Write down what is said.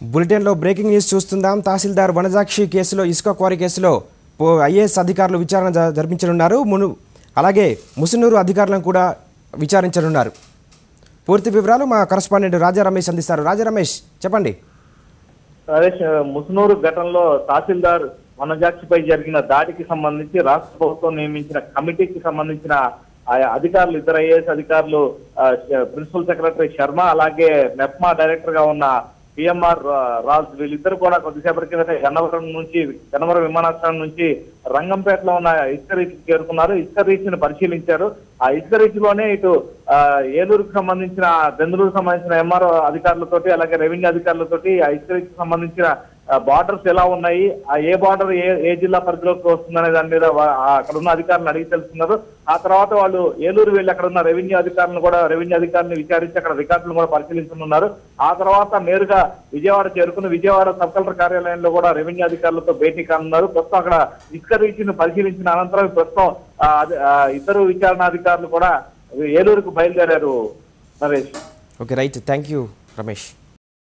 బులెటిన్లో breaking news చూస్తుందాం. తహసీల్దార్ వనజాక్షి కేసులో ఇసుక క్వారీ కేసులో ఐఏఎస్ అధికారులు విచారణ జరిపించనున్నారు. అలాగే ముసునూరు అధికారులను కూడా విచారించనున్నారు. పూర్తి వివరాలు మా కరెస్పాండెంట్ రాజా రమేష్ అందిస్తారు. రాజా రమేష్, చెప్పండి. ముసునూరు ఘటనలో తహసీల్దార్ వనజాక్షిపై జరిగిన దాడికి సంబంధించి రాష్ట్ర ప్రభుత్వం నియమించిన కమిటీకి సంబంధించిన అధికారులు, ఇద్దరు ఐఏఎస్ అధికారులు, ప్రిన్సిపల్ సెక్రటరీ శర్మ, అలాగే మెప్మా డైరెక్టర్ గా ఉన్న పిఎంఆర్ రాజ్, వీళ్ళిద్దరు కూడా కొద్దిసేపటి కిందట గన్నవరం విమానాశ్రయం నుంచి రంగంపేటలో ఉన్న ఇసుక రీచ్కి చేరుకున్నారు. ఇసుక రీచ్ని పరిశీలించారు. ఆ ఇసుక రీచ్ లోనే ఇటు ఏలూరుకు సంబంధించిన, దెందులూరుకు సంబంధించిన ఎంఆర్ఓ అధికారులతోటి, అలాగే రెవెన్యూ అధికారులతోటి ఆ ఇసుక రీచ్కి సంబంధించిన బార్డర్స్ ఎలా ఉన్నాయి, ఆ ఏ బార్డర్ ఏ జిల్లా పరిధిలోకి వస్తుందనే దాని మీద అక్కడ ఉన్న అధికారులను అడిగి తెలుసుకున్నారు. ఆ తర్వాత వాళ్ళు ఏలూరు వెళ్ళి అక్కడ ఉన్న రెవెన్యూ అధికారులను విచారించి అక్కడ రికార్డులను కూడా పరిశీలించనున్నారు. ఆ తర్వాత నేరుగా విజయవాడ చేరుకుని విజయవాడ సబ్ కలెక్టర్ కార్యాలయంలో కూడా రెవెన్యూ అధికారులతో భేటీ కానున్నారు. ప్రస్తుతం అక్కడ ఇసుక రీచ్ను పరిశీలించిన అనంతరం ప్రస్తుతం ఇద్దరు విచారణాధికారులు కూడా ఏలూరుకు బయలుదేరారు. Naresh. Okay, right. Thank you Ramesh.